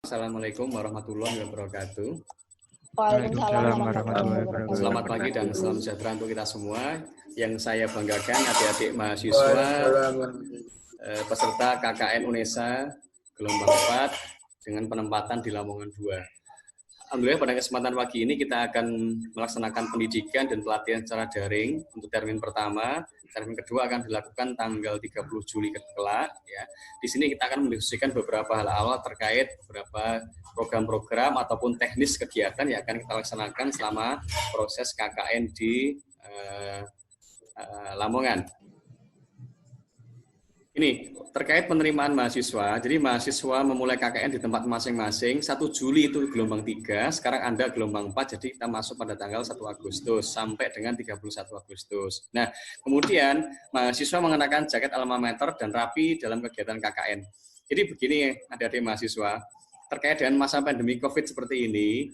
Assalamualaikum warahmatullahi wabarakatuh. Waalaikumsalam warahmatullahi wabarakatuh. Selamat pagi dan salam sejahtera untuk kita semua. Yang saya banggakan adik-adik mahasiswa peserta KKN UNESA gelombang 4 dengan penempatan di Lamongan 2. Alhamdulillah pada kesempatan pagi ini kita akan melaksanakan pendidikan dan pelatihan secara daring untuk termin pertama. Termin kedua akan dilakukan tanggal 30 Juli kelak. Ya. Di sini kita akan mendiskusikan beberapa hal awal terkait beberapa program-program ataupun teknis kegiatan yang akan kita laksanakan selama proses KKN di Lamongan. Ini terkait penerimaan mahasiswa. Jadi mahasiswa memulai KKN di tempat masing-masing. 1 Juli itu gelombang 3, sekarang Anda gelombang 4, jadi kita masuk pada tanggal 1 Agustus sampai dengan 31 Agustus. Nah, kemudian mahasiswa mengenakan jaket alma mater dan rapi dalam kegiatan KKN. Jadi begini adik-adik mahasiswa, terkait dengan masa pandemi COVID seperti ini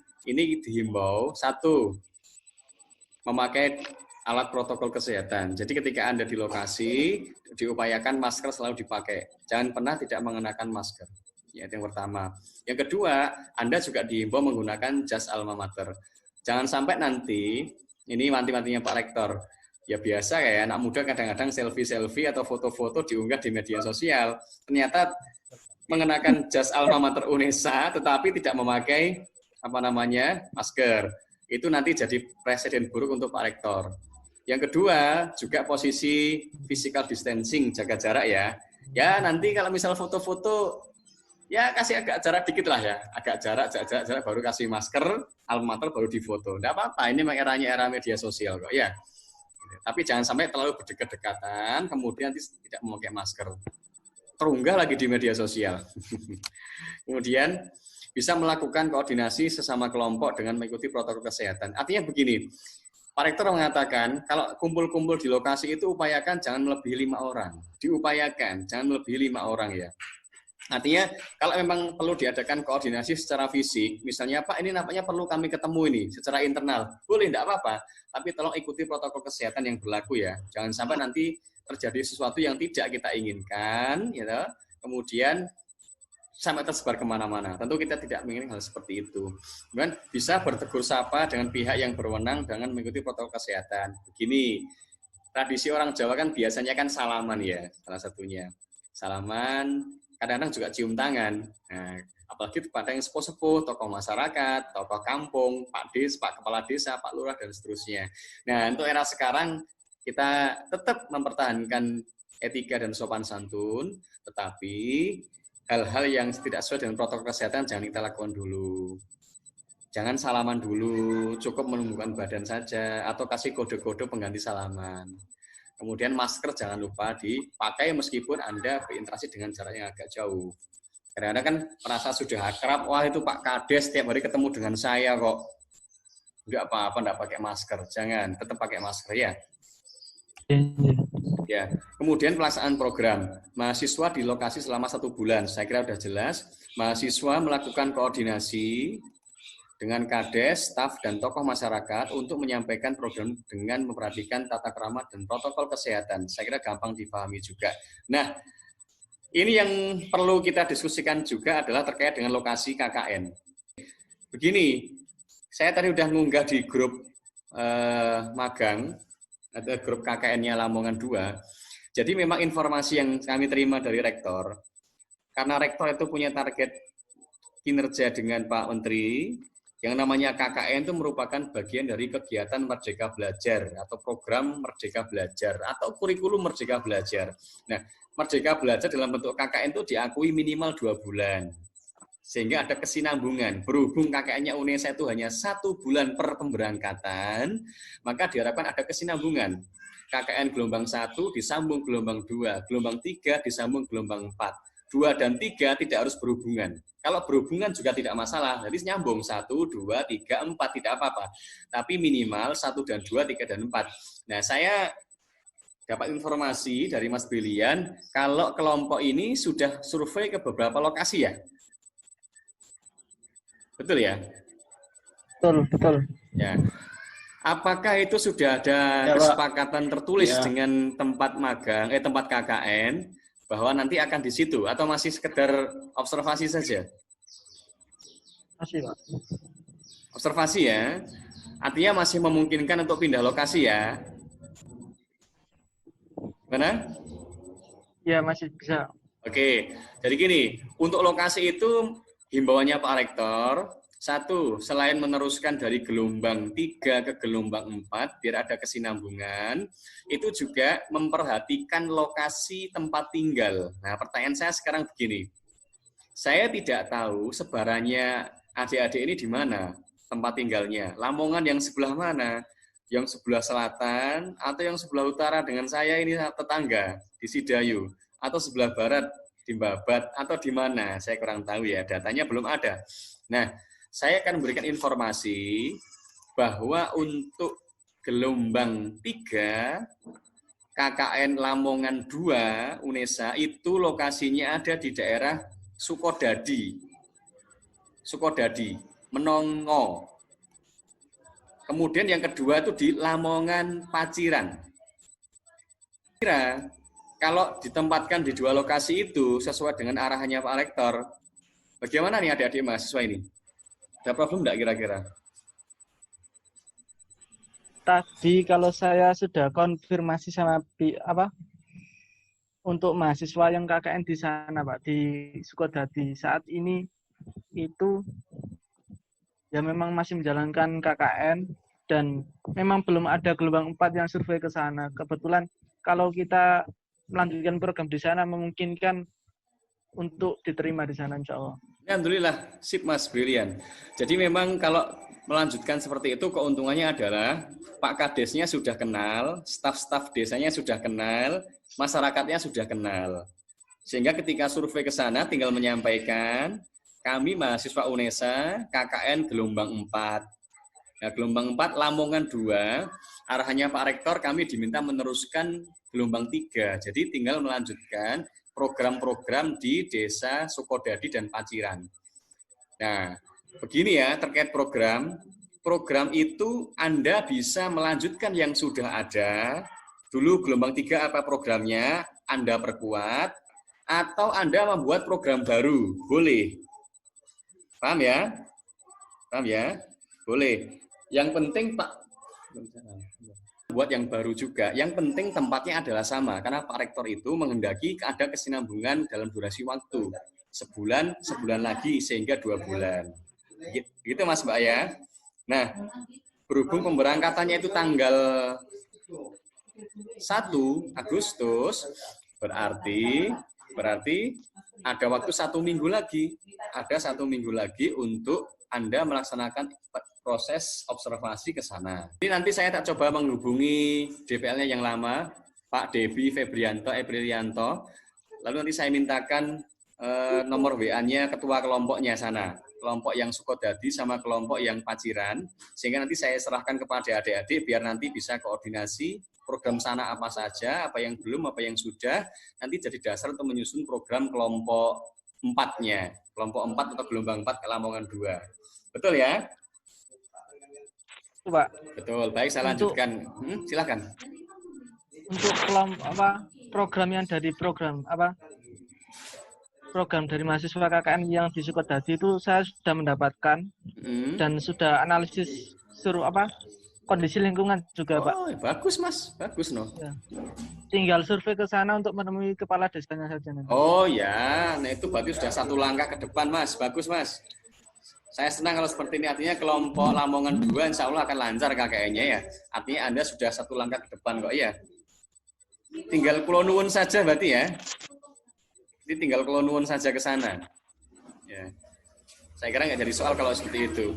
dihimbau, 1, memakai alat protokol kesehatan. Jadi ketika Anda di lokasi, diupayakan masker selalu dipakai. Jangan pernah tidak mengenakan masker. Ya, itu yang pertama. Yang kedua, Anda juga dihimbau menggunakan jas alma mater. Jangan sampai nanti, ini manti-mantinya Pak Rektor, ya biasa kayak anak muda kadang-kadang selfie-selfie atau foto-foto diunggah di media sosial. Ternyata mengenakan jas alma mater UNESA, tetapi tidak memakai masker. Itu nanti jadi presiden buruk untuk Pak Rektor. Yang kedua, juga posisi physical distancing, jaga jarak ya. Ya nanti kalau misal foto-foto, ya kasih agak jarak dikit lah ya. Agak jarak baru kasih masker, alma mater baru difoto. Tidak apa-apa, ini memang eranya era media sosial kok ya. Tapi jangan sampai terlalu berdekat-dekatan, kemudian tidak memakai masker. Terunggah lagi di media sosial. Kemudian bisa melakukan koordinasi sesama kelompok dengan mengikuti protokol kesehatan. Artinya begini, Pak Rektor mengatakan, kalau kumpul-kumpul di lokasi itu upayakan jangan melebihi 5 orang. Diupayakan, jangan melebihi 5 orang ya. Artinya, kalau memang perlu diadakan koordinasi secara fisik, misalnya, Pak, ini nampaknya perlu kami ketemu ini secara internal. Boleh, tidak apa-apa. Tapi tolong ikuti protokol kesehatan yang berlaku ya. Jangan sampai nanti terjadi sesuatu yang tidak kita inginkan, gitu. Kemudian sampai tersebar kemana-mana. Tentu kita tidak menginginkan hal seperti itu. Kemudian bisa bertegur sapa dengan pihak yang berwenang dengan mengikuti protokol kesehatan. Begini, tradisi orang Jawa kan biasanya kan salaman ya, salah satunya. Salaman, kadang-kadang juga cium tangan. Nah, apalagi kepada yang sepuh-sepuh, tokoh masyarakat, tokoh kampung, Pak Des, Pak Kepala Desa, Pak Lurah, dan seterusnya. Nah, untuk era sekarang, kita tetap mempertahankan etika dan sopan santun, tetapi hal-hal yang tidak sesuai dengan protokol kesehatan jangan kita lakukan dulu. Jangan salaman dulu, cukup menunjukkan badan saja, atau kasih kode-kode pengganti salaman. Kemudian masker jangan lupa dipakai meskipun Anda berinteraksi dengan jarak yang agak jauh. Kadang-kadang kan merasa sudah akrab, wah itu Pak Kades setiap hari ketemu dengan saya kok. Enggak apa-apa, enggak pakai masker. Jangan, tetap pakai masker ya. Ya, kemudian pelaksanaan program. Mahasiswa di lokasi selama 1 bulan. Saya kira sudah jelas. Mahasiswa melakukan koordinasi dengan Kades, staf, dan tokoh masyarakat untuk menyampaikan program dengan memperhatikan tata krama dan protokol kesehatan. Saya kira gampang dipahami juga. Nah, ini yang perlu kita diskusikan juga adalah terkait dengan lokasi KKN. Begini, saya tadi udah ngunggah di grup magang, atau grup KKN-nya Lamongan 2. Jadi memang informasi yang kami terima dari Rektor, karena Rektor itu punya target kinerja dengan Pak Menteri, yang namanya KKN itu merupakan bagian dari kegiatan Merdeka Belajar, atau program Merdeka Belajar, atau kurikulum Merdeka Belajar. Nah, Merdeka Belajar dalam bentuk KKN itu diakui minimal 2 bulan. Sehingga ada kesinambungan. Berhubung KKN-nya UNESA itu hanya 1 bulan per pemberangkatan, maka diharapkan ada kesinambungan. KKN gelombang 1 disambung gelombang 2, gelombang 3 disambung gelombang 4. 2 dan 3 tidak harus berhubungan. Kalau berhubungan juga tidak masalah, jadi nyambung 1, 2, 3, 4, tidak apa-apa. Tapi minimal 1 dan 2, 3 dan 4. Nah, saya dapat informasi dari Mas Brilian, kalau kelompok ini sudah survei ke beberapa lokasi ya? Betul ya? Betul. Ya. Apakah itu sudah ada kesepakatan tertulis dengan tempat magang, tempat KKN, bahwa nanti akan di situ, atau masih sekedar observasi saja? Masih, Pak. Observasi ya. Artinya masih memungkinkan untuk pindah lokasi ya. Mana? Ya, masih bisa. Oke, jadi gini, untuk lokasi itu himbauannya Pak Rektor, satu, selain meneruskan dari gelombang 3 ke gelombang 4, biar ada kesinambungan, itu juga memperhatikan lokasi tempat tinggal. Nah, pertanyaan saya sekarang begini, saya tidak tahu sebarannya adik-adik ini di mana tempat tinggalnya, Lamongan yang sebelah mana, yang sebelah selatan, atau yang sebelah utara dengan saya ini tetangga, di Sidayu, atau sebelah barat di Babat atau di mana saya kurang tahu ya, datanya belum ada. Nah, saya akan memberikan informasi bahwa untuk gelombang 3 KKN Lamongan 2 UNESA itu lokasinya ada di daerah Sukodadi, Menongo. Kemudian yang kedua itu di Lamongan Paciran. Kira kalau ditempatkan di dua lokasi itu sesuai dengan arahannya Pak Rektor, bagaimana nih adik-adik mahasiswa ini? Ada problem enggak kira-kira? Tadi kalau saya sudah konfirmasi sama untuk mahasiswa yang KKN di sana, Pak, di Sukodadi saat ini itu ya memang masih menjalankan KKN dan memang belum ada gelombang 4 yang survei ke sana. Kebetulan kalau kita melanjutkan program di sana memungkinkan untuk diterima di sana, insya Allah. Alhamdulillah, sip Mas, brilian. Jadi memang kalau melanjutkan seperti itu keuntungannya adalah Pak Kadesnya sudah kenal, staf-staf desanya sudah kenal, masyarakatnya sudah kenal. Sehingga ketika survei ke sana tinggal menyampaikan, kami mahasiswa UNESA KKN gelombang 4. Nah, gelombang 4 Lamongan 2, arahannya Pak Rektor kami diminta meneruskan gelombang 3. Jadi tinggal melanjutkan program-program di Desa Sukodadi dan Paciran. Nah, begini ya terkait program. Program itu Anda bisa melanjutkan yang sudah ada. Dulu gelombang 3 apa programnya, Anda perkuat, atau Anda membuat program baru, boleh. Paham ya? Paham ya? Boleh. Yang penting Pak, buat yang baru juga. Yang penting tempatnya adalah sama, karena Pak Rektor itu menghendaki ada kesinambungan dalam durasi waktu. Sebulan lagi, sehingga 2 bulan. Gitu Mas Mbak ya. Nah, berhubung pemberangkatannya itu tanggal 1 Agustus, berarti ada waktu 1 minggu lagi. Ada 1 minggu lagi untuk Anda melaksanakan proses observasi ke sana. Ini nanti saya tak coba menghubungi DPL-nya yang lama, Pak Debi Febrianto Eprilianto. Lalu nanti saya mintakan nomor WA-nya ketua kelompoknya sana. Kelompok yang Sukodadi sama kelompok yang Paciran. Sehingga nanti saya serahkan kepada adik-adik biar nanti bisa koordinasi program sana apa saja, apa yang belum, apa yang sudah. Nanti jadi dasar untuk menyusun program kelompok 4-nya. Kelompok 4 atau gelombang 4 ke Lamongan 2. Betul ya? Pak. Betul, baik saya lanjutkan. Silakan. Untuk program yang dari program dari mahasiswa KKN yang di Sukodadi itu saya sudah mendapatkan dan sudah analisis kondisi lingkungan juga, Pak. Oh, bagus Mas, bagus no. Ya. Tinggal survei ke sana untuk menemui kepala desanya saja nanti. Oh ya, nah itu berarti sudah 1 langkah ke depan Mas, bagus Mas. Saya senang kalau seperti ini, artinya kelompok Lamongan 2 insya Allah akan lancar KKN-nya ya. Artinya Anda sudah 1 langkah ke depan kok ya. Tinggal Kulo Nuwun saja berarti ya. Jadi tinggal Kulo Nuwun saja ke sana. Ya. Saya kira nggak jadi soal kalau seperti itu.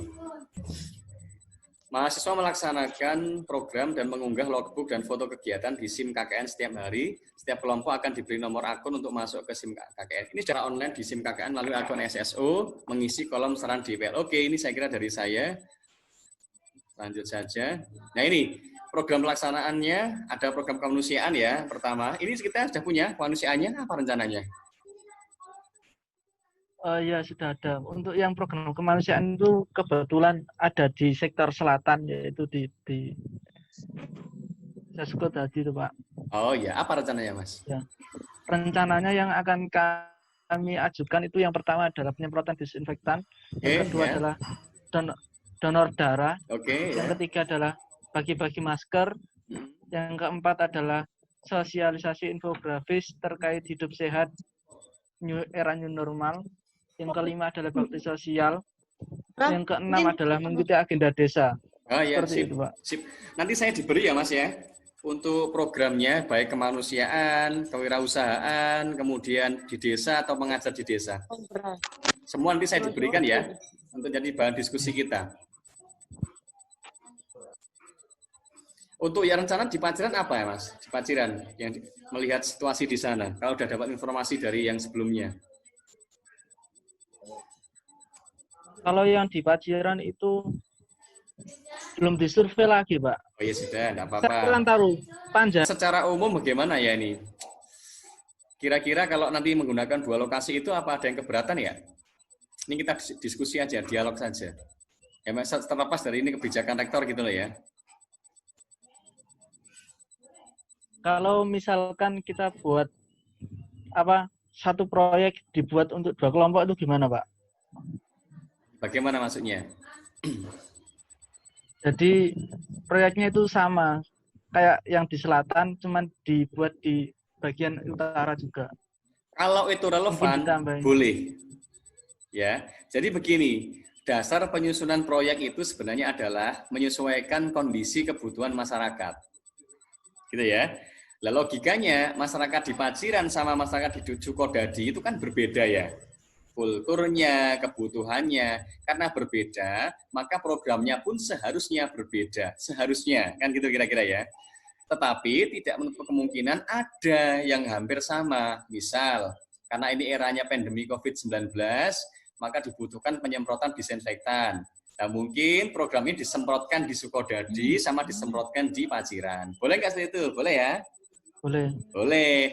Mahasiswa melaksanakan program dan mengunggah logbook dan foto kegiatan di SIM KKN setiap hari. Setiap kelompok akan diberi nomor akun untuk masuk ke SIM KKN. Ini secara online di SIM KKN melalui akun SSO, mengisi kolom saran DPL. Oke, ini saya kira dari saya. Lanjut saja. Nah ini, program pelaksanaannya, ada program kemanusiaan ya, pertama. Ini kita sudah punya kemanusiaannya, apa rencananya? Ya sudah ada. Untuk yang program kemanusiaan itu kebetulan ada di sektor selatan, yaitu di Sukodadi itu Pak. Oh ya, apa rencananya Mas? Ya. Rencananya yang akan kami ajukan itu yang pertama adalah penyemprotan disinfektan, yang kedua adalah donor darah, yang ketiga adalah bagi-bagi masker, yang keempat adalah sosialisasi infografis terkait hidup sehat era new normal, yang kelima adalah bakti sosial, yang keenam adalah mengikuti agenda desa. Oh ya, seperti itu, Pak. Sip. Nanti saya diberi ya Mas ya, untuk programnya baik kemanusiaan, kewirausahaan, kemudian di desa atau mengajar di desa. Semua nanti saya diberikan ya, untuk jadi bahan diskusi kita. Untuk yang rencana di Paciran apa ya Mas? Di Paciran, yang melihat situasi di sana, kalau sudah dapat informasi dari yang sebelumnya. Kalau yang di Paciran itu belum disurvei lagi, Pak. Oh iya sudah, enggak apa-apa. Panjang. Secara umum bagaimana ya ini? Kira-kira kalau nanti menggunakan 2 lokasi itu apa ada yang keberatan ya? Ini kita diskusi aja, dialog saja. Ya, terlepas dari ini kebijakan rektor gitu loh ya. Kalau misalkan kita buat satu proyek dibuat untuk 2 kelompok itu gimana, Pak? Bagaimana maksudnya? Jadi proyeknya itu sama kayak yang di selatan, cuman dibuat di bagian utara juga. Kalau itu relevan, boleh. Ya, jadi begini, dasar penyusunan proyek itu sebenarnya adalah menyesuaikan kondisi kebutuhan masyarakat. Gitu ya. Lah logikanya masyarakat di Paciran sama masyarakat di Sukodadi itu kan berbeda ya. Kulturnya, kebutuhannya, karena berbeda, maka programnya pun seharusnya berbeda. Seharusnya, kan gitu kira-kira ya. Tetapi tidak menutup kemungkinan ada yang hampir sama. Misal, karena ini eranya pandemi COVID-19, maka dibutuhkan penyemprotan disinfektan. Nah, mungkin program ini disemprotkan di Sukodadi sama disemprotkan di Paciran. Boleh nggak seperti itu? Boleh ya? Boleh. Boleh.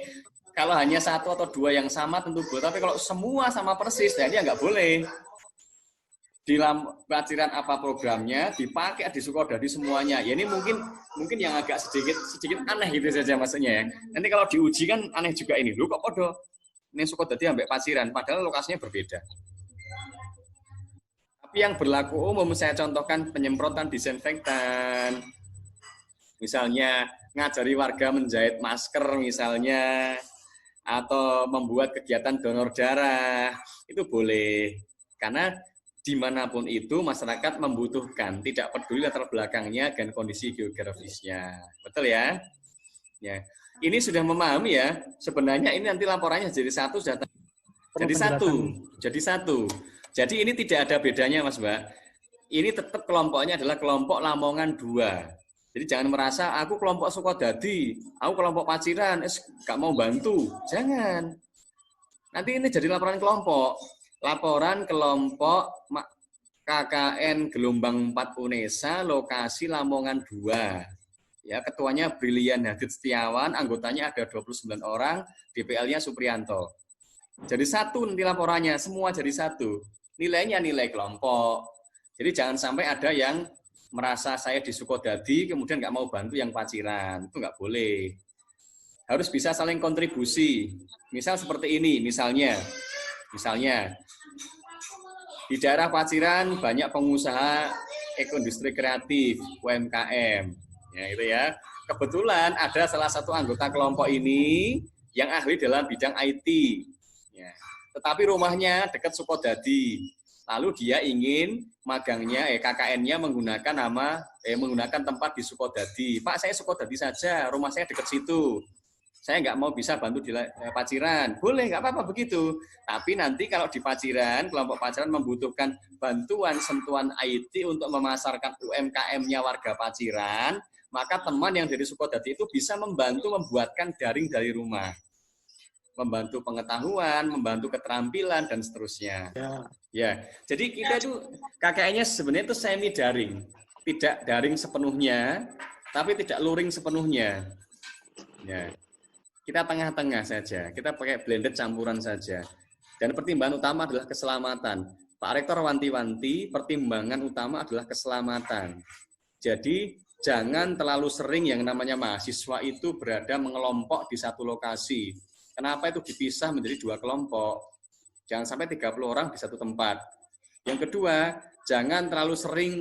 Kalau hanya 1 atau 2 yang sama tentu boleh, tapi kalau semua sama persis, jadi nggak boleh. Di Paciran apa programnya, dipakai di Sukodadi semuanya. Ya ini mungkin yang agak sedikit aneh gitu saja maksudnya ya. Nanti kalau diuji kan aneh juga ini. Loh kok podo? Ini Sukodadi sampai Paciran, padahal lokasinya berbeda. Tapi yang berlaku umum saya contohkan penyemprotan disinfektan. Misalnya ngajari warga menjahit masker misalnya, atau membuat kegiatan donor darah, itu boleh. Karena dimanapun itu masyarakat membutuhkan, tidak peduli latar belakangnya dan kondisi geografisnya. Betul ya? Ya. Ini sudah memahami ya, sebenarnya ini nanti laporannya jadi satu. Jadi ini tidak ada bedanya Mas Mbak. Ini tetap kelompoknya adalah kelompok Lamongan 2. Jadi jangan merasa aku kelompok Sukodadi, aku kelompok Paciran, gak mau bantu. Jangan. Nanti ini jadi laporan kelompok. Laporan kelompok KKN Gelombang 4 UNESA, lokasi Lamongan 2. Ya, ketuanya Brilian Hadid Setiawan, anggotanya ada 29 orang, DPL-nya Suprianto. Jadi satu nanti laporannya, semua jadi satu. Nilainya nilai kelompok. Jadi jangan sampai ada yang merasa saya di Sukodadi, kemudian nggak mau bantu yang Paciran. Itu nggak boleh. Harus bisa saling kontribusi. Misal seperti ini, misalnya di daerah Paciran banyak pengusaha ekoindustri kreatif, UMKM. Ya, itu ya. Kebetulan ada salah satu anggota kelompok ini yang ahli dalam bidang IT. Ya. Tetapi rumahnya dekat Sukodadi. Lalu dia ingin magangnya, KKN-nya menggunakan menggunakan tempat di Sukodadi. Pak, saya Sukodadi saja, rumah saya dekat situ. Saya nggak mau bisa bantu di Paciran. Boleh, nggak apa-apa begitu. Tapi nanti kalau di Paciran, kelompok Paciran membutuhkan bantuan sentuhan IT untuk memasarkan UMKM-nya warga Paciran, maka teman yang dari Sukodadi itu bisa membantu membuatkan daring dari rumah. Membantu pengetahuan, membantu keterampilan, dan seterusnya. Ya, jadi kita itu KKN-nya sebenarnya itu semi daring, tidak daring sepenuhnya, tapi tidak luring sepenuhnya. Ya, kita tengah-tengah saja, kita pakai blended campuran saja. Dan pertimbangan utama adalah keselamatan. Pak Rektor wanti-wanti, pertimbangan utama adalah keselamatan. Jadi jangan terlalu sering yang namanya mahasiswa itu berada mengelompok di satu lokasi. Kenapa itu dipisah menjadi 2 kelompok? Jangan sampai 30 orang di satu tempat. Yang kedua, jangan terlalu sering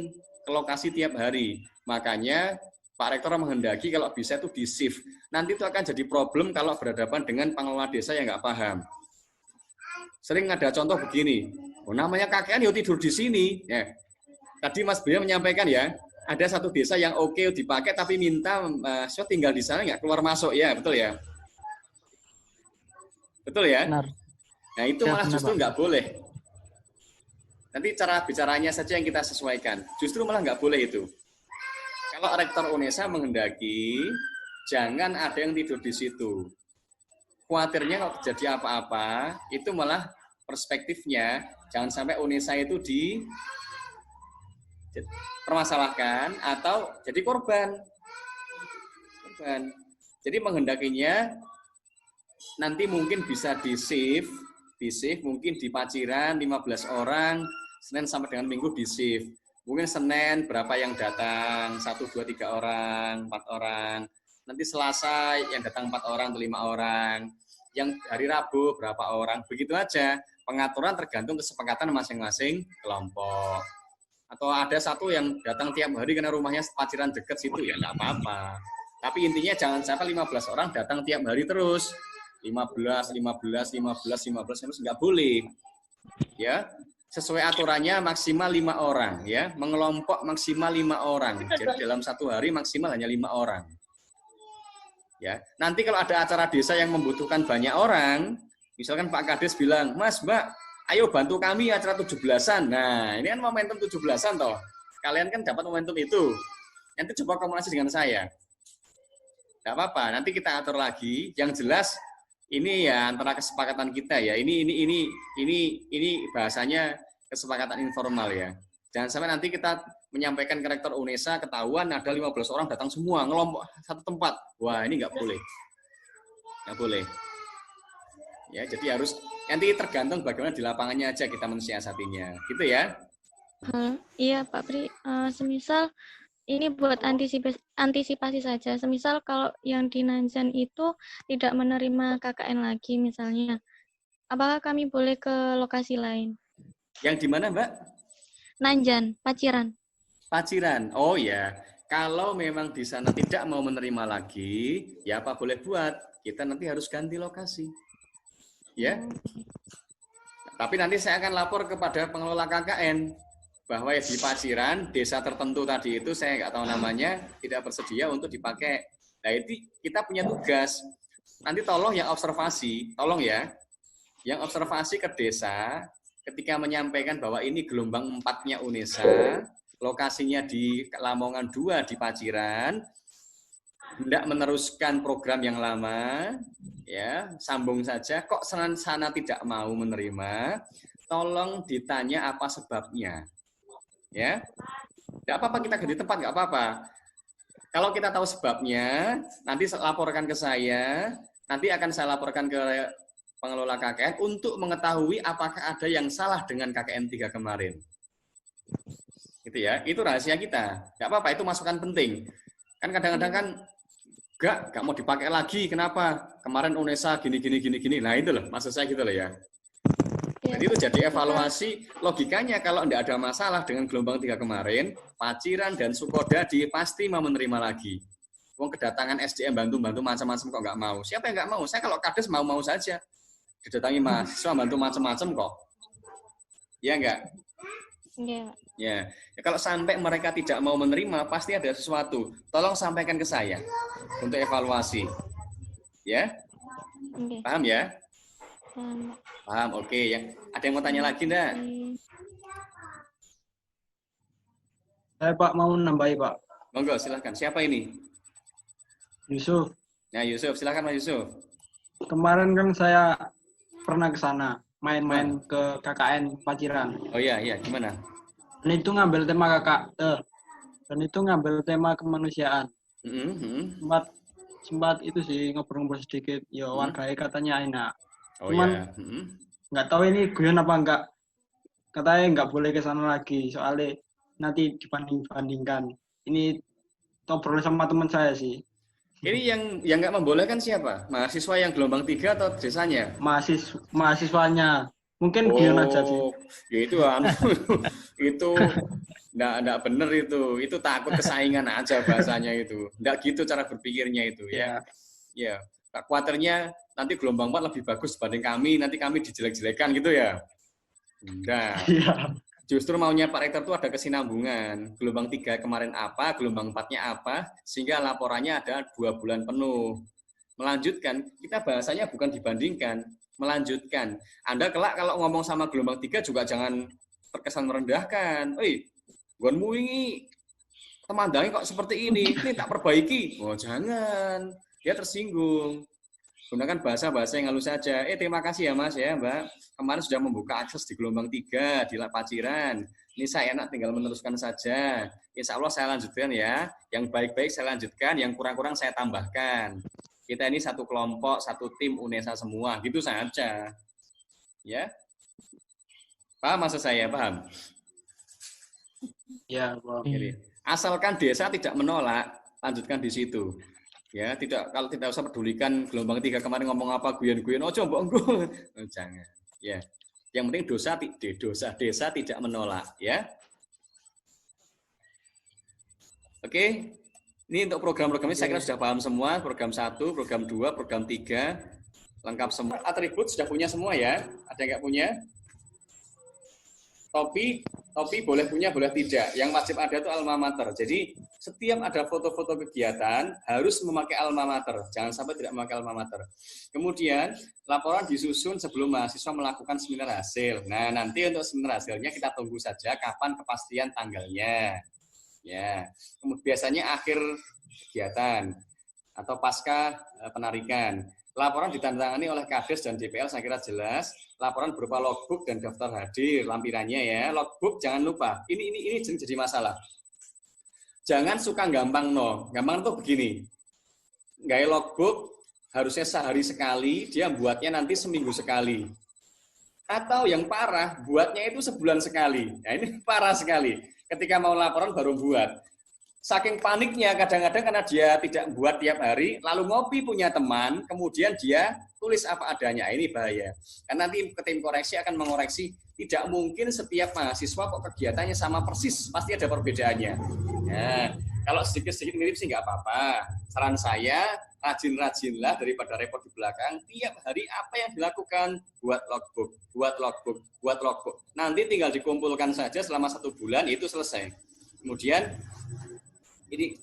ke lokasi tiap hari. Makanya Pak Rektor menghendaki kalau bisa itu di shift. Nanti itu akan jadi problem kalau berhadapan dengan pengelola desa yang nggak paham. Sering ada contoh begini, namanya KKN ya tidur di sini. Ya. Tadi Mas Bria menyampaikan ya, ada satu desa yang oke dipakai tapi minta mahasiswa tinggal di sana nggak keluar masuk ya, betul ya? Betul ya? Benar. Nah itu Ya, malah benar, justru Pak. nggak boleh. Nanti cara bicaranya saja yang kita sesuaikan. Justru malah nggak boleh itu. Kalau Rektor UNESA menghendaki, jangan ada yang tidur di situ. Khawatirnya kalau terjadi apa-apa, itu malah perspektifnya, jangan sampai UNESA itu dipermasalahkan atau jadi korban. Jadi menghendakinya nanti mungkin bisa di shift mungkin di Paciran 15 orang, Senin sampai dengan Minggu di shift. Mungkin Senin berapa yang datang, 1, 2, 3 orang, 4 orang. Nanti Selasa yang datang 4 orang atau 5 orang. Yang hari Rabu berapa orang. Begitu aja. Pengaturan tergantung kesepakatan masing-masing kelompok. Atau ada satu yang datang tiap hari karena rumahnya Paciran dekat situ, ya enggak apa-apa. Tapi intinya jangan sampai 15 orang datang tiap hari terus. 15 terus enggak boleh. Ya. Sesuai aturannya maksimal 5 orang ya, mengelompok maksimal 5 orang. Jadi dalam satu hari maksimal hanya 5 orang. Ya, nanti kalau ada acara desa yang membutuhkan banyak orang, misalkan Pak Kades bilang, "Mas, Mbak, ayo bantu kami acara 17-an." Nah, ini kan momentum 17-an toh. Kalian kan dapat momentum itu. Nanti coba komunikasi dengan saya. Enggak apa-apa, nanti kita atur lagi. Yang jelas ini ya antara kesepakatan kita ya. Ini bahasanya kesepakatan informal ya. Jangan sampai nanti kita menyampaikan ke Rektor UNESA ketahuan ada 15 orang datang semua ngelompok satu tempat. Wah, ini nggak boleh. Nggak boleh. Ya, jadi harus nanti tergantung bagaimana di lapangannya aja kita mensiasatinya. Gitu ya. Iya, Pak Pri. Semisal ini buat antisipasi saja. Semisal kalau yang di Nanjan itu tidak menerima KKN lagi misalnya, apakah kami boleh ke lokasi lain? Yang di mana, Mbak? Nanjan, Paciran. Paciran. Oh ya, kalau memang di sana tidak mau menerima lagi, ya apa boleh buat? Kita nanti harus ganti lokasi. Ya. Tapi nanti saya akan lapor kepada pengelola KKN bahwa ya di Paciran, desa tertentu tadi itu saya nggak tahu namanya, tidak bersedia untuk dipakai. Nah, itu kita punya tugas. Nanti tolong yang observasi, tolong ya, yang observasi ke desa, ketika menyampaikan bahwa ini gelombang 4-nya UNESA, lokasinya di Lamongan 2 di Paciran, hendak meneruskan program yang lama, ya sambung saja. Kok sana tidak mau menerima? Tolong ditanya apa sebabnya. Ya, nggak apa-apa kita ganti tempat, nggak apa-apa. Kalau kita tahu sebabnya, nanti laporkan ke saya. Nanti akan saya laporkan ke pengelola KKN untuk mengetahui apakah ada yang salah dengan KKN 3 kemarin. Gitu ya, itu rahasia kita. Nggak apa-apa, itu masukan penting. Kan kadang-kadang kan nggak mau dipakai lagi. Kenapa? Kemarin UNESA gini. Nah itu loh, maksud saya gitu loh ya. Jadi itu jadi evaluasi logikanya kalau tidak ada masalah dengan gelombang 3 kemarin, Paciran dan Sukodadi pasti mau menerima lagi. Wong kedatangan SDM bantu-bantu macam-macam kok nggak mau. Siapa yang nggak mau? Saya kalau Kades mau saja. Didatangi mahasiswa bantu macam-macam kok. Iya enggak? Iya. Ya. Kalau sampai mereka tidak mau menerima, pasti ada sesuatu. Tolong sampaikan ke saya untuk evaluasi. Ya? Okay. Paham ya? Paham. Oke. Yang ada yang mau tanya lagi enggak? Saya Pak mau nambahi Pak. Monggo, silakan. Siapa ini? Yusuf. Nah, Yusuf, silakan Mas Yusuf. Kemarin kan saya pernah ke sana main-main ke KKN Paciran. Oh iya, gimana? Dan itu ngambil tema dan itu ngambil tema kemanusiaan. Sempat itu sih ngobrol-ngobrol sedikit. Ya warga katanya enak. Oh cuman nggak tahu ini guyon apa enggak. Katanya nggak boleh ke sana lagi soalnya nanti dibanding-bandingkan. Ini ngobrol sama teman saya sih. Ini yang nggak membolehkan siapa? Mahasiswa yang gelombang 3 atau desanya? Mahasiswanya. Mungkin guyon aja sih. Ya itu itu enggak bener itu. Itu takut kesaingan aja bahasanya itu. Enggak gitu cara berpikirnya itu ya. Ya, khawatirnya nanti gelombang 4 lebih bagus dibanding kami, nanti kami dijelek-jelekan gitu ya. Enggak. Iya. Justru maunya Pak Rektor itu ada kesinambungan. Gelombang 3 kemarin apa, gelombang 4-nya apa, sehingga laporannya ada 2 bulan penuh. Melanjutkan, kita bahasanya bukan dibandingkan, melanjutkan. Anda kelak kalau ngomong sama gelombang 3 juga jangan terkesan merendahkan. Gonmu ini temandangnya kok seperti ini tak perbaiki. Oh, jangan. Dia tersinggung. Gunakan bahasa-bahasa yang halus saja. Terima kasih ya Mas ya Mbak. Kemarin sudah membuka akses di gelombang 3 di Paciran. Ini saya enak tinggal meneruskan saja. Insya Allah saya lanjutkan ya. Yang baik-baik saya lanjutkan, yang kurang-kurang saya tambahkan. Kita ini satu kelompok, satu tim UNESA semua. Gitu saja. Ya. Paham maksud saya? Paham? Ya, Bang. Asalkan desa tidak menolak, lanjutkan di situ. Ya, kalau tidak usah pedulikan gelombang 3 kemarin ngomong apa guyon-guyon, coba enggak. Jangan. Ya. Yang penting desa tidak menolak, ya. Oke. Ini untuk program-program ini saya kira sudah paham semua, program 1, program 2, program 3. Lengkap semua. Atribut sudah punya semua ya? Ada yang enggak punya? Topi boleh punya, boleh tidak. Yang wajib ada itu alma mater. Jadi setiap ada foto-foto kegiatan harus memakai alma mater. Jangan sampai tidak memakai alma mater. Kemudian laporan disusun sebelum mahasiswa melakukan seminar hasil. Nah, nanti untuk seminar hasilnya kita tunggu saja kapan kepastian tanggalnya. Ya. Kemudian biasanya akhir kegiatan atau pasca penarikan. Laporan ditandatangani oleh Kades dan DPL saya kira jelas. Laporan berupa logbook dan daftar hadir lampirannya ya. Logbook jangan lupa. Ini jadi masalah. Jangan suka gampang no. Gampang tuh begini. Gaya logbook harusnya sehari sekali, dia buatnya nanti seminggu sekali. Atau yang parah, buatnya itu sebulan sekali. Nah, ini parah sekali. Ketika mau laporan baru buat. Saking paniknya kadang-kadang karena dia tidak buat tiap hari, lalu ngopi punya teman, kemudian dia tulis apa adanya. Ini bahaya. Karena nanti tim koreksi akan mengoreksi, tidak mungkin setiap mahasiswa kok kegiatannya sama persis, pasti ada perbedaannya. Nah, kalau sedikit-sedikit mirip sih nggak apa-apa. Saran saya, rajin-rajinlah daripada repot di belakang. Tiap hari apa yang dilakukan? Buat logbook. Nanti tinggal dikumpulkan saja selama 1 bulan, itu selesai. Kemudian, ini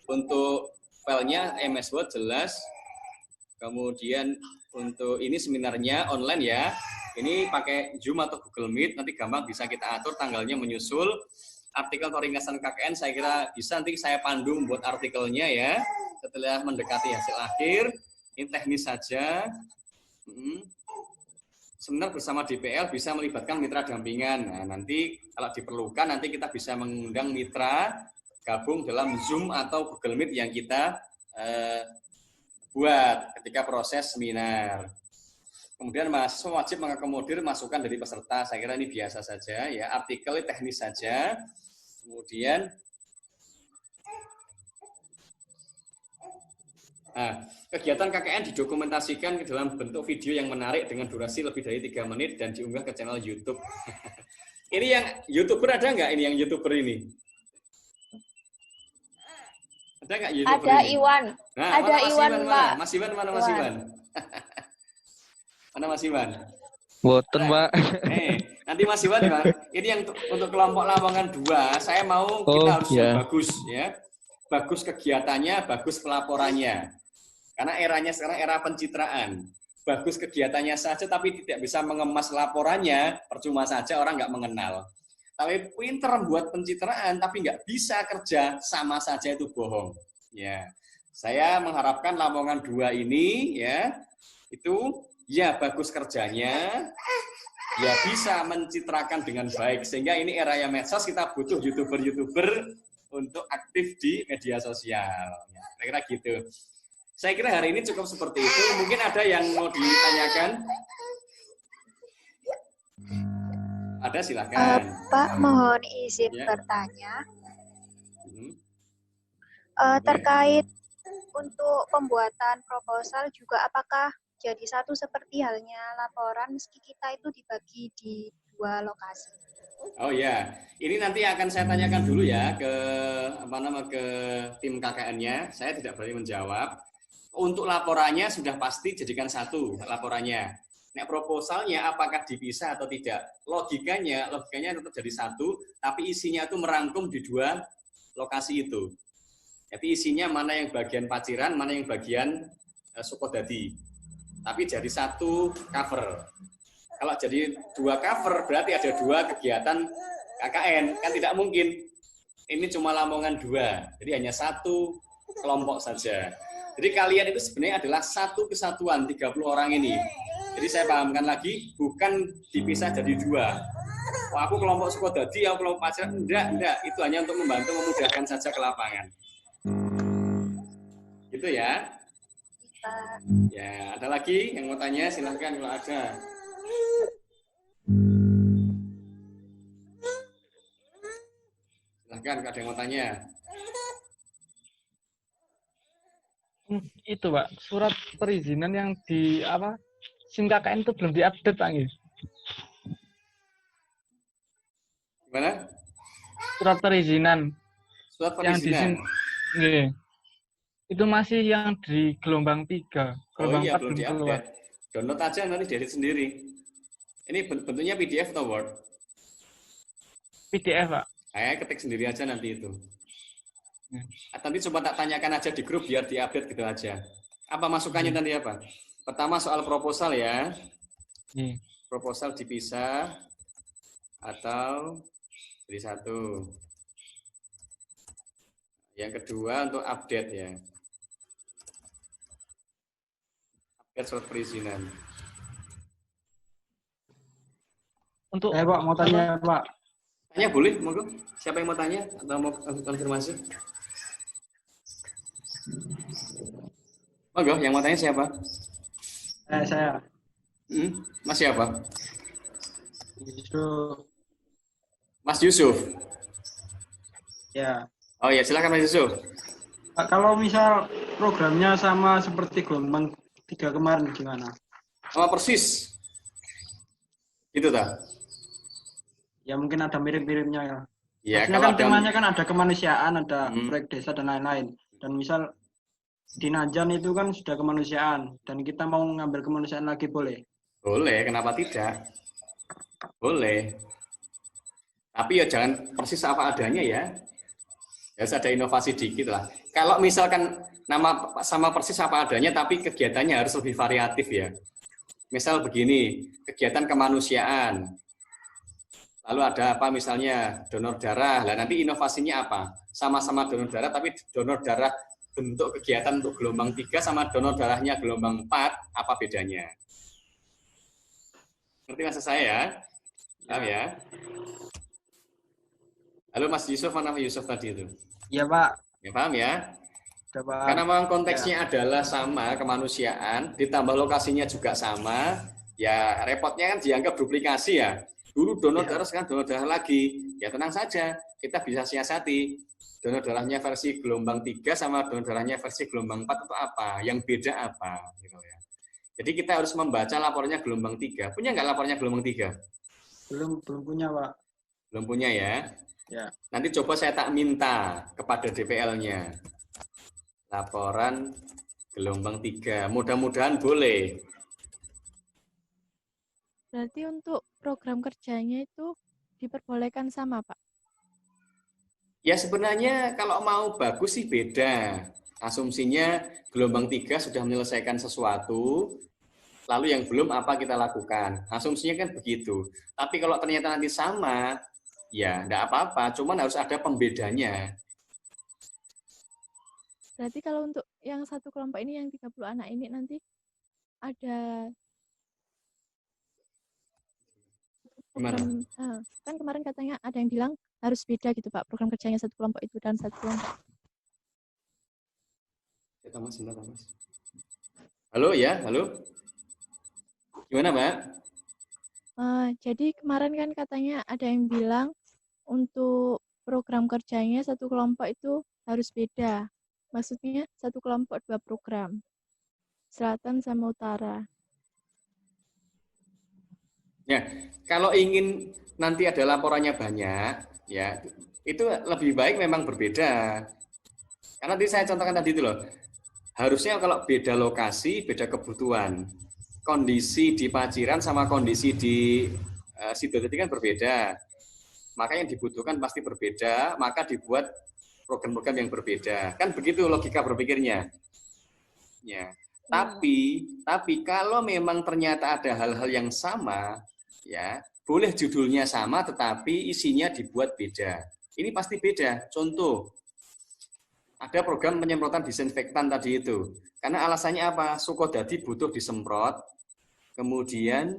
untuk filenya MS Word jelas. Kemudian untuk ini seminarnya online ya. Ini pakai Zoom atau Google Meet, nanti gampang bisa kita atur tanggalnya menyusul. Artikel atau ringkasan KKN saya kira bisa nanti saya pandu buat artikelnya ya. Setelah mendekati hasil akhir, ini teknis saja. Seminar bersama DPL bisa melibatkan mitra dampingan. Nah, nanti kalau diperlukan nanti kita bisa mengundang mitra gabung dalam Zoom atau Google Meet yang kita buat ketika proses seminar. Kemudian mahasiswa wajib mengakomodir masukan dari peserta. Saya kira ini biasa saja ya, artikel teknis saja. Kemudian kegiatan KKN didokumentasikan ke dalam bentuk video yang menarik dengan durasi lebih dari 3 menit dan diunggah ke channel YouTube. Ini yang YouTuber ada nggak ini yang YouTuber ini? Ada nggak YouTuber ada ini? Iwan. Nah, ada Iwan, Pak. Mas Iwan, mana Mas Iwan? Mana Mas Iwan? Boten, Pak. Nanti Mas Iwan, Pak. Ini yang untuk kelompok Lamongan 2, saya mau kita harus bagus ya. Bagus kegiatannya, bagus pelaporannya. Karena eranya sekarang era pencitraan. Bagus kegiatannya saja tapi tidak bisa mengemas laporannya, percuma saja orang nggak mengenal. Tapi pinter buat pencitraan tapi nggak bisa kerja, sama saja itu bohong. Ya, saya mengharapkan Lamongan 2 ini ya itu ya bagus kerjanya, ya bisa mencitrakan dengan baik sehingga ini era yang medsos kita butuh youtuber untuk aktif di media sosial. Ya, kira-kira gitu. Saya kira hari ini cukup seperti itu. Mungkin ada yang mau ditanyakan? Ada silakan. Pak, mohon izin bertanya. Terkait untuk pembuatan proposal juga apakah jadi satu seperti halnya laporan meski kita itu dibagi di 2 lokasi. Oh ya, ini nanti akan saya tanyakan dulu ya ke ke tim KKN-nya. Saya tidak berani menjawab. Untuk laporannya sudah pasti jadikan satu laporannya. Nek proposalnya apakah dipisah atau tidak? Logikanya tetap jadi satu, tapi isinya itu merangkum di 2 lokasi itu. Jadi isinya mana yang bagian Paciran, mana yang bagian Sukodadi. Tapi jadi satu cover. Kalau jadi 2 cover berarti ada 2 kegiatan KKN, kan tidak mungkin. Ini cuma Lamongan 2, jadi hanya satu kelompok saja. Jadi kalian itu sebenarnya adalah satu kesatuan 30 orang ini. Jadi saya pahamkan lagi, bukan dipisah jadi 2. Oh, aku kelompok Sukodadi, aku kelompok Paciran. Enggak. Itu hanya untuk membantu memudahkan saja ke lapangan. Gitu ya. Ya, ada lagi yang mau tanya? Silahkan kalau ada. Silahkan, ada yang mau tanya. Itu Pak, surat perizinan yang di SIM KKN itu belum diupdate Pak. Gimana? Surat perizinan. Surat Yang di SIM, perizinan. itu masih yang di gelombang 3. Gelombang 4 belum diupdate. Download aja nanti diedit sendiri. Ini bentuknya PDF atau Word? PDF Pak. Ketik sendiri aja nanti itu. Nanti coba tak tanyakan aja di grup biar diupdate gitu aja. Apa masukannya nanti apa? Pertama soal proposal ya. Proposal dipisah atau jadi satu. Yang kedua untuk update ya. Update surat perizinan. Untuk Pak mau tanya Pak. Tanya boleh, monggo. Siapa yang mau tanya atau mau konfirmasi? Monggo, yang mau tanya siapa? Saya. Mas siapa? Yusuf. Mas Yusuf. Ya. Oh ya, silakan Mas Yusuf. Pak, kalau misal programnya sama seperti gelombang 3 kemarin gimana? Sama persis. Gitu tak? Ya mungkin ada mirip-miripnya ya. Ya, Maksudnya kalau kan temanya kan ada kemanusiaan, ada Hmm. proyek desa dan lain-lain. Dan misal di Najan itu kan sudah kemanusiaan dan kita mau ngambil kemanusiaan lagi boleh? Boleh, kenapa tidak? Boleh. Tapi ya jangan persis apa adanya ya. Harus ada inovasi dikit lah. Kalau misalkan nama sama persis apa adanya, tapi kegiatannya harus lebih variatif ya. Misal begini, kegiatan kemanusiaan. Lalu ada apa misalnya donor darah. Lah nanti inovasinya apa? Sama-sama donor darah, tapi donor darah bentuk kegiatan untuk gelombang 3 sama donor darahnya gelombang 4, apa bedanya? Ngerti maksud saya ya? Paham ya? Halo Mas Yusuf, mana Yusuf tadi itu? Iya Pak. Ya, paham ya? Sudah Pak. Karena memang konteksnya adalah sama, kemanusiaan, ditambah lokasinya juga sama, ya repotnya kan dianggap duplikasi ya. Dulu donor darah, sekarang donor darah lagi. Ya tenang saja, kita bisa siasati. Donor darahnya versi gelombang 3 sama donor darahnya versi gelombang 4 itu apa? Yang beda apa? Gitu ya. Jadi kita harus membaca laporannya gelombang 3. Punya nggak laporannya gelombang 3? Belum punya Pak. Belum punya ya? Ya. Nanti coba saya tak minta kepada DPL-nya. Laporan gelombang 3. Mudah-mudahan boleh. Berarti untuk program kerjanya itu diperbolehkan sama, Pak? Ya sebenarnya kalau mau bagus sih beda. Asumsinya gelombang 3 sudah menyelesaikan sesuatu, lalu yang belum apa kita lakukan. Asumsinya kan begitu. Tapi kalau ternyata nanti sama, ya enggak apa-apa, cuman harus ada pembedanya. Berarti kalau untuk yang satu kelompok ini, yang 30 anak ini nanti ada program, kan kemarin katanya ada yang bilang harus beda gitu Pak, program kerjanya satu kelompok itu dan satu kelompok. Halo ya, halo. Gimana Mbak? Jadi kemarin kan katanya ada yang bilang untuk program kerjanya satu kelompok itu harus beda. Maksudnya satu kelompok 2 program. selatan sama utara. Ya, kalau ingin nanti ada laporannya banyak, ya itu lebih baik memang berbeda. Karena tadi saya contohkan tadi itu loh, harusnya kalau beda lokasi, beda kebutuhan. Kondisi di Paciran sama kondisi di Sidodadi kan berbeda. Maka yang dibutuhkan pasti berbeda, maka dibuat program-program yang berbeda. Kan begitu logika berpikirnya. Ya. Tapi kalau memang ternyata ada hal-hal yang sama, ya, boleh judulnya sama tetapi isinya dibuat beda. Ini pasti beda. Contoh, ada program penyemprotan disinfektan tadi itu. Karena alasannya apa? Sukodadi butuh disemprot, kemudian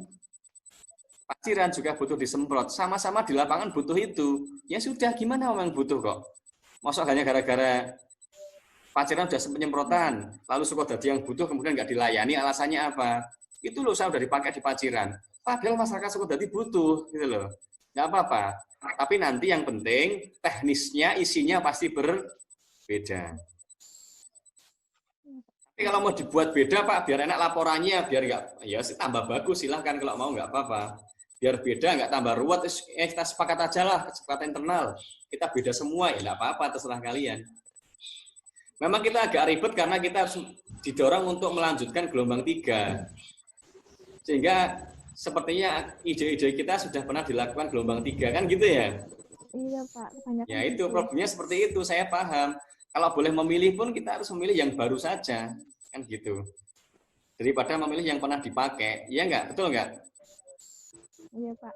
Paciran juga butuh disemprot. Sama-sama di lapangan butuh itu. Ya sudah, gimana orang butuh kok? Masa hanya gara-gara Paciran sudah penyemprotan, lalu Sukodadi yang butuh kemudian nggak dilayani, alasannya apa? Itu loh saya udah dipakai di Paciran. Padahal masyarakat Sukodadi butuh, gitu loh. Nggak apa-apa. Tapi nanti yang penting teknisnya, isinya pasti berbeda. Tapi kalau mau dibuat beda Pak, biar enak laporannya, biar nggak, ya tambah bagus silahkan kalau mau nggak apa-apa. Biar beda, nggak tambah ruwet, kita sepakat aja lah, kesepakatan internal. Kita beda semua, ya nggak apa-apa, terserah kalian. Memang kita agak ribet karena kita harus didorong untuk melanjutkan gelombang 3. Sehingga sepertinya ide-ide kita sudah pernah dilakukan gelombang 3, kan gitu ya? Iya Pak, kebanyakan Ya itu gitu. problemnya seperti itu, saya paham. Kalau boleh memilih pun kita harus memilih yang baru saja, kan gitu. Daripada memilih yang pernah dipakai, ya enggak? Betul enggak? Iya Pak.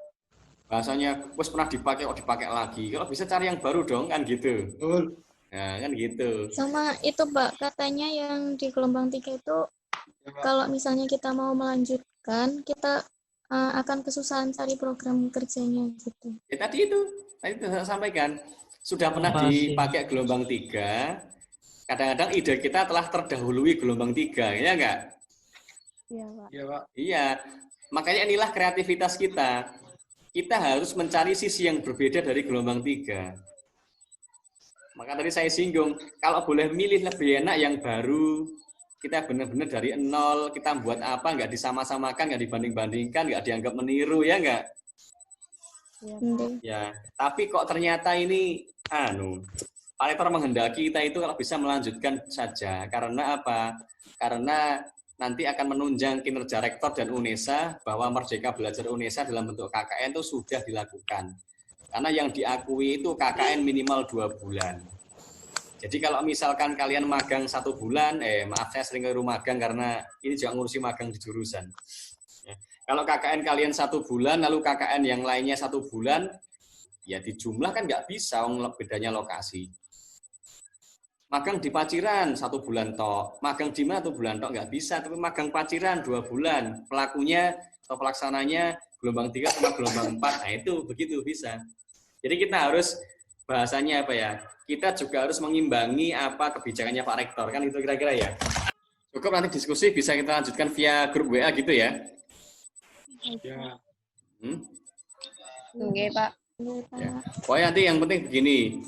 Bahasanya, wes pernah dipakai, kok dipakai lagi. Kalau bisa cari yang baru dong, kan gitu. Betul. Nah, kan gitu. Sama itu Mbak, katanya yang di gelombang 3 itu kalau misalnya kita mau melanjutkan, kita akan kesusahan cari program kerjanya gitu. Ya, tadi saya sampaikan. Sudah pernah dipakai gelombang 3, kadang-kadang ide kita telah terdahului gelombang 3, ya enggak? Iya Pak. Iya Pak. Iya, makanya inilah kreativitas kita. Kita harus mencari sisi yang berbeda dari gelombang 3. Maka tadi saya singgung, kalau boleh milih lebih enak yang baru, kita benar-benar dari nol, kita buat apa, nggak disama-samakan, nggak dibanding-bandingkan, nggak dianggap meniru, ya nggak? Iya. Ya, tapi kok ternyata ini, Pak Rektor menghendaki kita itu kalau bisa melanjutkan saja. Karena apa? Karena nanti akan menunjang kinerja Rektor dan UNESA bahwa Merdeka Belajar UNESA dalam bentuk KKN itu sudah dilakukan. Karena yang diakui itu KKN minimal 2 bulan. Jadi kalau misalkan kalian magang 1 bulan, maaf saya sering keliru magang karena ini juga ngurusi magang di jurusan. Ya. Kalau KKN kalian 1 bulan, lalu KKN yang lainnya 1 bulan, ya di jumlah kan nggak bisa, bedanya lokasi. Magang di Paciran 1 bulan tok, magang di mana 1 bulan tok nggak bisa, tapi magang Paciran 2 bulan, pelakunya atau pelaksananya gelombang 3 sama gelombang 4, nah itu begitu bisa. Jadi kita harus bahasanya apa ya? Kita juga harus mengimbangi apa kebijakannya Pak Rektor, kan itu kira-kira ya. Cukup nanti diskusi bisa kita lanjutkan via grup WA gitu ya. Ya. Oke, Pak. Ya. Pokoknya nanti yang penting begini.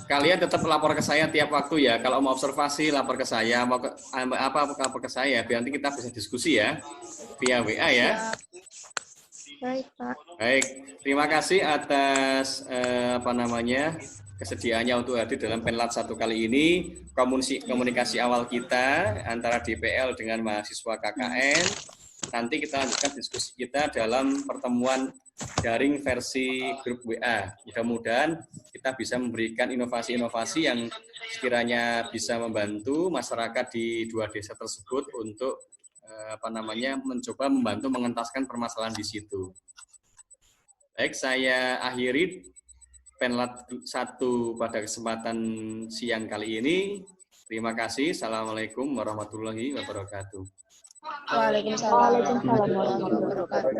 Kalian tetap lapor ke saya tiap waktu ya. Kalau mau observasi lapor ke saya, mau lapor ke saya, biar nanti kita bisa diskusi ya via WA ya. Baik Pak. Baik, terima kasih atas kesediaannya untuk hadir dalam Penlat 1 kali ini. Komunikasi awal kita antara DPL dengan mahasiswa KKN. Nanti kita lanjutkan diskusi kita dalam pertemuan daring versi grup WA. Mudah-mudahan kita bisa memberikan inovasi-inovasi yang sekiranya bisa membantu masyarakat di 2 desa tersebut untuk mencoba membantu mengentaskan permasalahan di situ. Baik, saya akhiri Penlat 1 pada kesempatan siang kali ini. Terima kasih. Assalamualaikum warahmatullahi wabarakatuh. Waalaikumsalam warahmatullahi wabarakatuh.